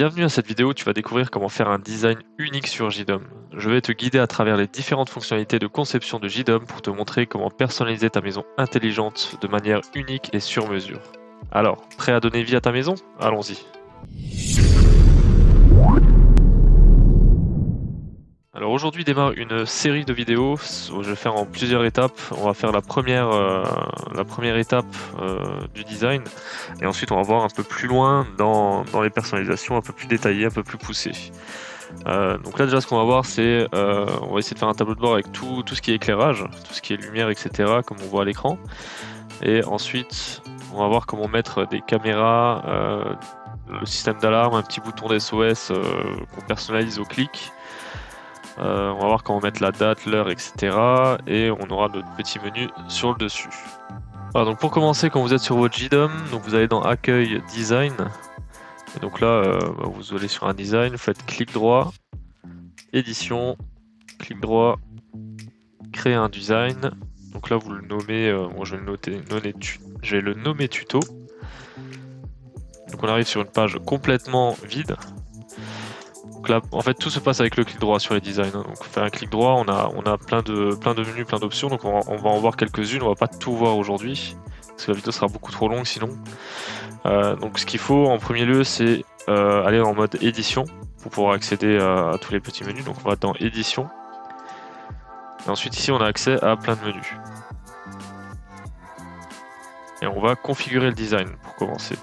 Bienvenue à cette vidéo, tu vas découvrir comment faire un design unique sur JDOM. Je vais te guider à travers les différentes fonctionnalités de conception de JDOM pour te montrer comment personnaliser ta maison intelligente de manière unique et sur mesure. Alors, prêt à donner vie à ta maison? Allons-y. Alors aujourd'hui démarre une série de vidéos, je vais faire en plusieurs étapes. On va faire la première étape du design et ensuite on va voir un peu plus loin dans les personnalisations un peu plus détaillées, un peu plus poussées. Donc là déjà ce qu'on va voir c'est, on va essayer de faire un tableau de bord avec tout ce qui est éclairage, tout ce qui est lumière etc. comme on voit à l'écran. Et ensuite on va voir comment mettre des caméras, le système d'alarme, un petit bouton d'SOS qu'on personnalise au clic. On va voir comment mettre la date, l'heure, etc. Et on aura notre petit menu sur le dessus. Alors donc pour commencer, quand vous êtes sur votre JDOM, donc vous allez dans Accueil Design. Et donc là, vous allez sur un design, vous faites clic droit, Édition, clic droit, Créer un design. Donc là vous le nommez, moi je vais le nommer tuto. Donc on arrive sur une page complètement vide. Donc là, en fait, tout se passe avec le clic droit sur les designs. Donc, on fait un clic droit, on a plein de menus, plein d'options. Donc, on va en voir quelques-unes. On va pas tout voir aujourd'hui parce que la vidéo sera beaucoup trop longue sinon. Donc, ce qu'il faut en premier lieu, c'est aller en mode édition pour pouvoir accéder à tous les petits menus. Donc, on va dans édition. Et ensuite, ici, on a accès à plein de menus. Et on va configurer le design pour commencer.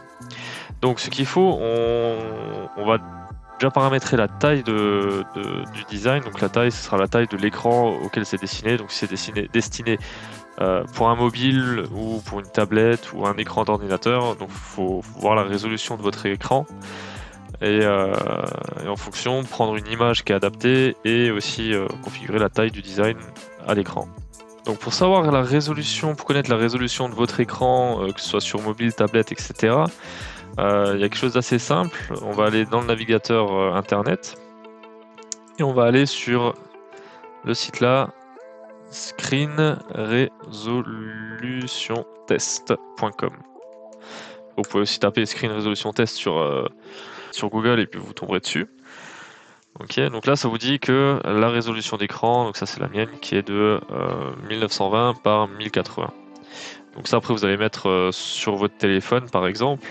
Donc, ce qu'il faut, on va déjà paramétrer la taille du design. Donc la taille, ce sera la taille de l'écran auquel c'est destiné. Donc c'est destiné pour un mobile ou pour une tablette ou un écran d'ordinateur. Donc il faut voir la résolution de votre écran et en fonction prendre une image qui est adaptée et aussi configurer la taille du design à l'écran. Donc pour savoir la résolution, pour connaître la résolution de votre écran, que ce soit sur mobile, tablette, etc. Il y a quelque chose d'assez simple. On va aller dans le navigateur internet et on va aller sur le site là, screenresolutiontest.com. Vous pouvez aussi taper Screen Resolution Test sur Google et puis vous tomberez dessus. Ok, donc là ça vous dit que la résolution d'écran, donc ça c'est la mienne, qui est de 1920 par 1080. Donc ça après vous allez mettre sur votre téléphone par exemple.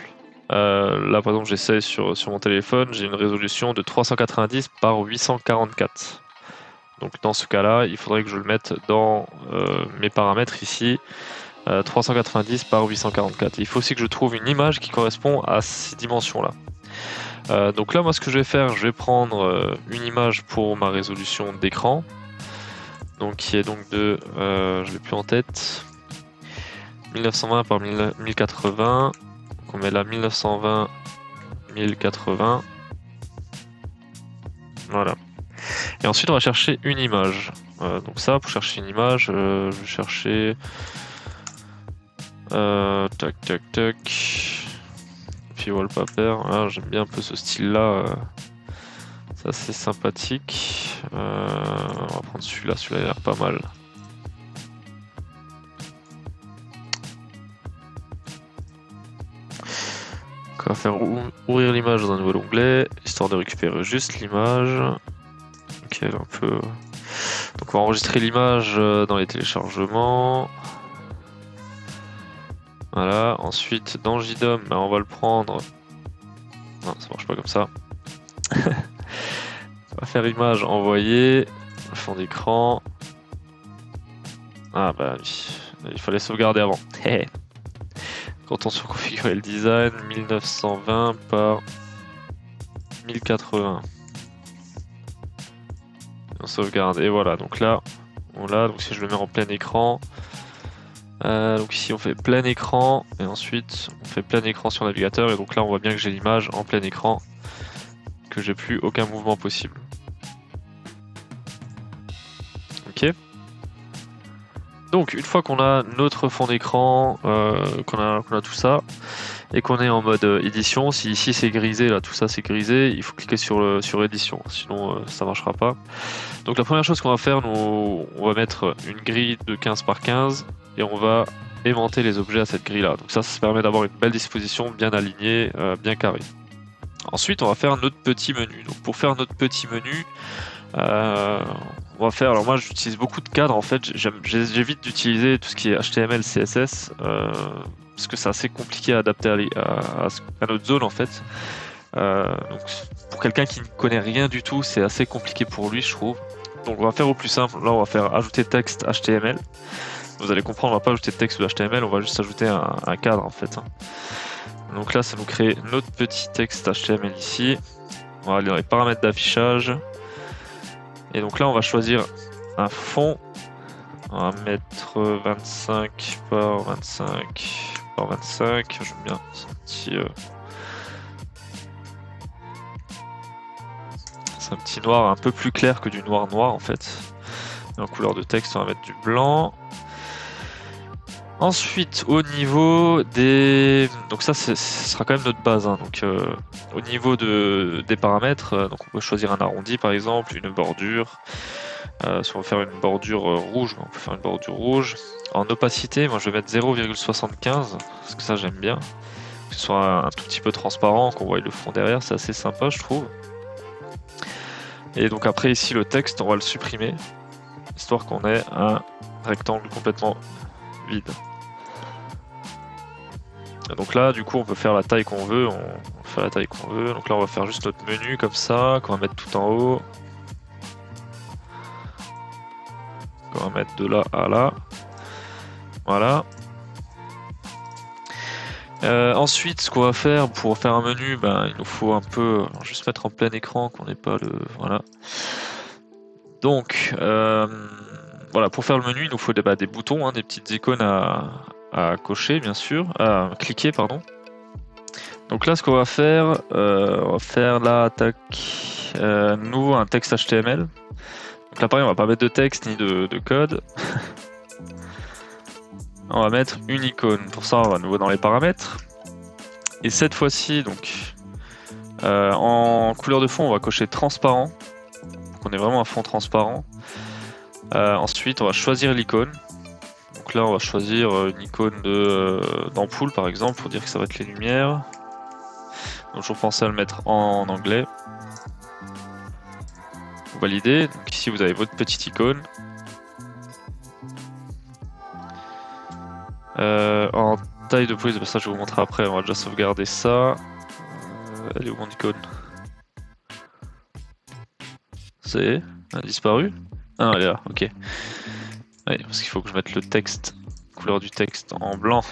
Là par exemple j'essaie sur mon téléphone, j'ai une résolution de 390 par 844. Donc dans ce cas là il faudrait que je le mette dans mes paramètres ici, 390 par 844. Il faut aussi que je trouve une image qui correspond à ces dimensions là. Donc là moi ce que je vais faire, je vais prendre une image pour ma résolution d'écran, donc qui est donc de, je l'ai plus en tête, 1920 par 1080. On met là 1920 1080. Voilà. Et ensuite on va chercher une image. Donc ça, pour chercher une image, je vais chercher tac tac tac. Puis wallpaper. Ah, j'aime bien un peu ce style là. Ça c'est sympathique. On va prendre celui-là il a l'air pas mal. On va faire ouvrir l'image dans un nouvel onglet, histoire de récupérer juste l'image. Ok, un peu. Donc on va enregistrer l'image dans les téléchargements. Voilà, ensuite dans JDOM, on va le prendre. Non, ça marche pas comme ça. On va faire image envoyée, fond d'écran. Ah bah oui, il fallait sauvegarder avant. Quand on se configurer le design, 1920 par 1080. On sauvegarde et voilà, donc là on l'a. Donc si je le mets en plein écran, donc ici on fait plein écran et ensuite on fait plein écran sur navigateur et donc là on voit bien que j'ai l'image en plein écran, que j'ai plus aucun mouvement possible. Ok. Donc une fois qu'on a notre fond d'écran, qu'on a tout ça, et qu'on est en mode édition, si ici c'est grisé, là tout ça c'est grisé, il faut cliquer sur édition, sinon ça marchera pas. Donc la première chose qu'on va faire, on va mettre une grille de 15 par 15 et on va aimanter les objets à cette grille là. Donc ça permet d'avoir une belle disposition, bien alignée, bien carrée. Ensuite, on va faire notre petit menu. Donc pour faire notre petit menu, on va faire. Alors moi, j'utilise beaucoup de cadres en fait. J'évite d'utiliser tout ce qui est HTML, CSS parce que c'est assez compliqué à adapter à notre zone en fait. Donc pour quelqu'un qui ne connaît rien du tout, c'est assez compliqué pour lui, je trouve. Donc on va faire au plus simple. Là, on va faire ajouter texte HTML. Vous allez comprendre, on va pas ajouter de texte de HTML, on va juste ajouter un cadre en fait. Donc là, ça nous crée notre petit texte HTML ici. On va aller dans les paramètres d'affichage. Et donc là, on va choisir un fond. On va mettre 25 par 25 par 25. J'aime bien c'est un petit noir un peu plus clair que du noir noir en fait. Et en couleur de texte, on va mettre du blanc. Ensuite, au niveau des... Donc ça, ce sera quand même notre base. Hein. Donc, au niveau des paramètres, donc on peut choisir un arrondi par exemple, une bordure. Si on veut faire une bordure rouge, on peut faire une bordure rouge. En opacité, moi je vais mettre 0,75, parce que ça j'aime bien. Que ce soit un tout petit peu transparent, qu'on voit le fond derrière, c'est assez sympa je trouve. Et donc après ici le texte, on va le supprimer, histoire qu'on ait un rectangle complètement vide. Donc là, du coup, on peut faire la taille qu'on veut. On fait la taille qu'on veut. Donc là, on va faire juste notre menu comme ça, qu'on va mettre tout en haut. On va mettre de là à là. Voilà. Ensuite, ce qu'on va faire pour faire un menu, il nous faut un peu, juste mettre en plein écran, qu'on n'ait pas le, voilà. Donc, voilà, pour faire le menu, il nous faut des boutons, hein, des petites icônes à cocher, bien sûr, à cliquer, pardon. Donc là, ce qu'on va faire là, tac, nous, un texte HTML. Donc là, pareil, on va pas mettre de texte ni de code. On va mettre une icône. Pour ça, on va à nouveau dans les paramètres. Et cette fois-ci, donc, en couleur de fond, on va cocher transparent. Donc on est vraiment à fond transparent. Ensuite, on va choisir l'icône. Donc là, on va choisir une icône d'ampoule, par exemple, pour dire que ça va être les lumières. Donc je pensais à le mettre en anglais. Vous validez. Donc ici, vous avez votre petite icône. En taille de police, ça je vais vous montrer après, on va déjà sauvegarder ça. Elle est où mon icône? Elle a disparu? Ah non, elle est là, ok. Oui, parce qu'il faut que je mette le texte, couleur du texte en blanc.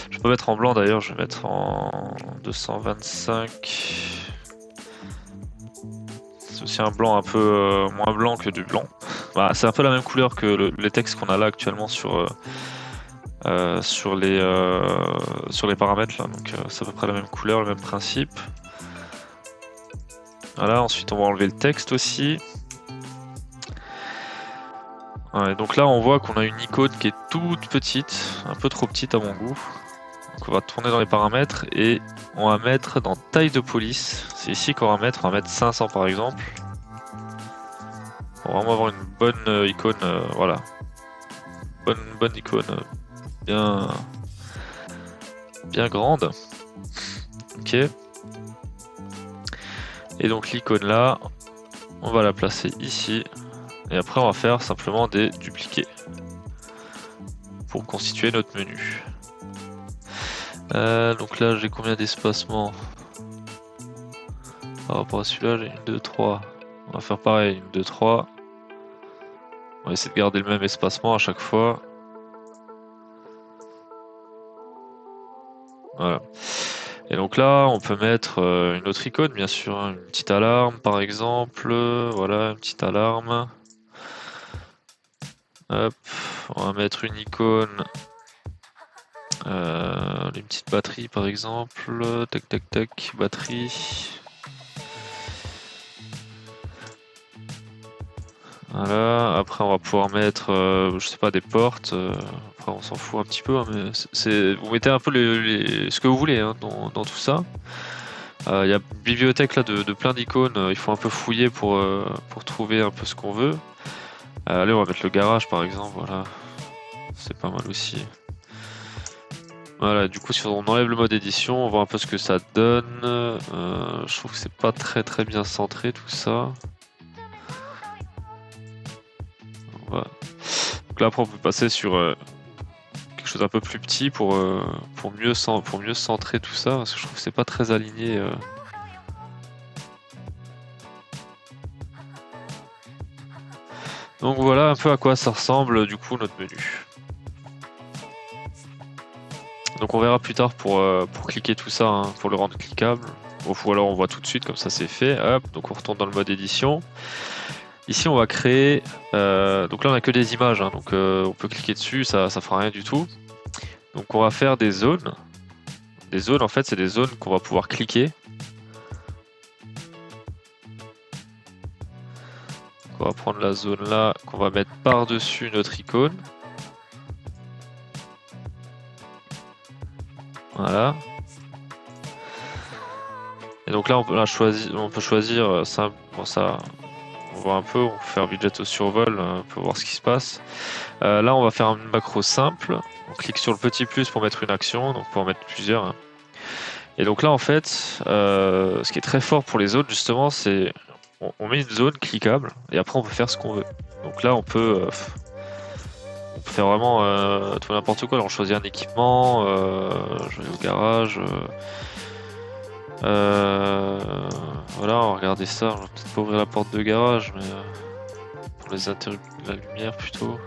Je peux mettre en blanc d'ailleurs, je vais mettre en 225. C'est aussi un blanc un peu moins blanc que du blanc. C'est un peu la même couleur que les textes qu'on a là actuellement sur les paramètres là, donc c'est à peu près la même couleur, le même principe. Voilà, ensuite on va enlever le texte aussi. Ouais, donc là on voit qu'on a une icône qui est toute petite, un peu trop petite à mon goût. Donc on va tourner dans les paramètres et on va mettre dans taille de police. C'est ici qu'on va mettre 500 par exemple. Pour vraiment avoir une bonne icône, voilà. Bonne icône, bien grande. Ok. Et donc l'icône là, on va la placer ici. Et après on va faire simplement des dupliqués pour constituer notre menu. Donc là j'ai combien d'espacements par rapport à celui-là? J'ai 1, 2, 3. On va faire pareil, 1, 2, 3. On va essayer de garder le même espacement à chaque fois. Voilà. Et donc là, on peut mettre une autre icône, bien sûr, hein, une petite alarme par exemple. Voilà, une petite alarme. Hop, on va mettre une icône. Une petite batterie par exemple. Tac, tac, tac, batterie. Voilà, après on va pouvoir mettre, je sais pas, des portes. Après on s'en fout un petit peu, hein, mais vous mettez un peu ce que vous voulez hein, dans tout ça. Il y a une bibliothèque là de plein d'icônes, il faut un peu fouiller pour trouver un peu ce qu'on veut. Allez, on va mettre le garage par exemple, voilà. C'est pas mal aussi. Voilà, du coup si on enlève le mode édition, on voit un peu ce que ça donne. Je trouve que c'est pas très bien centré tout ça. Voilà. Donc là après on peut passer sur quelque chose un peu plus petit pour mieux centrer tout ça, parce que je trouve que c'est pas très aligné. Donc voilà un peu à quoi ça ressemble du coup notre menu. Donc on verra plus tard pour cliquer tout ça, hein, pour le rendre cliquable. Ou alors on voit tout de suite comme ça c'est fait. Hop, donc on retourne dans le mode édition. Ici on va créer, donc là on a que des images, hein, donc on peut cliquer dessus, ça fera rien du tout. Donc on va faire des zones. Des zones en fait c'est des zones qu'on va pouvoir cliquer. On va prendre la zone là qu'on va mettre par-dessus notre icône. Voilà. Et donc là on peut choisir ça. Bon, ça on voit un peu, on peut faire budget au survol, on peut voir ce qui se passe. Là on va faire une macro simple. On clique sur le petit plus pour mettre une action, donc pour en mettre plusieurs. Hein. Et donc là en fait, ce qui est très fort pour les zones justement, c'est on met une zone cliquable et après on peut faire ce qu'on veut. Donc là on peut faire vraiment tout n'importe quoi. Alors, on choisit un équipement, je vais au garage. Voilà, on va regarder ça. On va peut-être pas ouvrir la porte de garage, mais pour les interrupts de la lumière plutôt.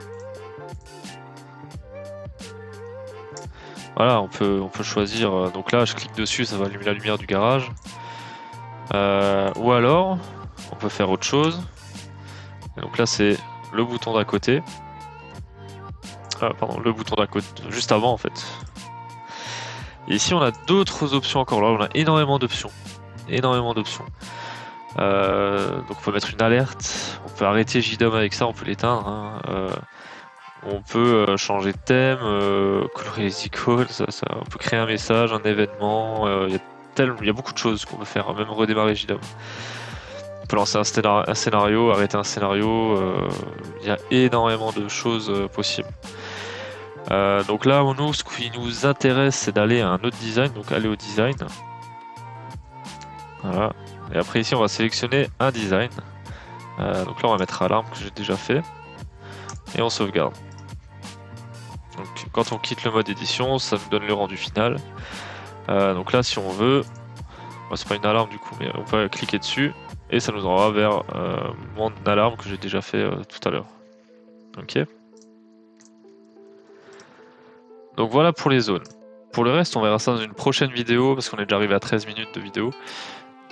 Voilà, on peut choisir. Donc là, je clique dessus, ça va allumer la lumière du garage. Ou alors, on peut faire autre chose. Et donc là, c'est le bouton d'à côté. Ah, pardon, le bouton d'à côté, juste avant en fait. Et ici, on a d'autres options encore. Là, on a énormément d'options. Énormément d'options. Donc, on peut mettre une alerte. On peut arrêter JDOM avec ça, on peut l'éteindre. Hein. On peut changer de thème, colorer les icônes. On peut créer un message, un événement. Il y a beaucoup de choses qu'on peut faire, même redémarrer JDOM. On peut lancer un scénario, arrêter un scénario. Il y a énormément de choses possibles. Donc là, nous, ce qui nous intéresse, c'est d'aller à un autre design, donc aller au design. Voilà. Et après ici, on va sélectionner un design. Donc là, on va mettre alarme que j'ai déjà fait. Et on sauvegarde. Donc quand on quitte le mode édition, ça nous donne le rendu final. Donc là, si on veut, bon, c'est pas une alarme du coup, mais on peut cliquer dessus. Et ça nous envoie vers mon alarme que j'ai déjà fait tout à l'heure. Ok. Donc voilà pour les zones. Pour le reste, on verra ça dans une prochaine vidéo, parce qu'on est déjà arrivé à 13 minutes de vidéo.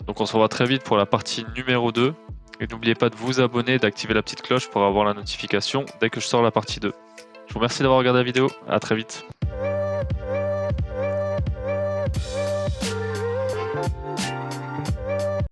Donc on se revoit très vite pour la partie numéro 2. Et n'oubliez pas de vous abonner et d'activer la petite cloche pour avoir la notification dès que je sors la partie 2. Je vous remercie d'avoir regardé la vidéo, à très vite.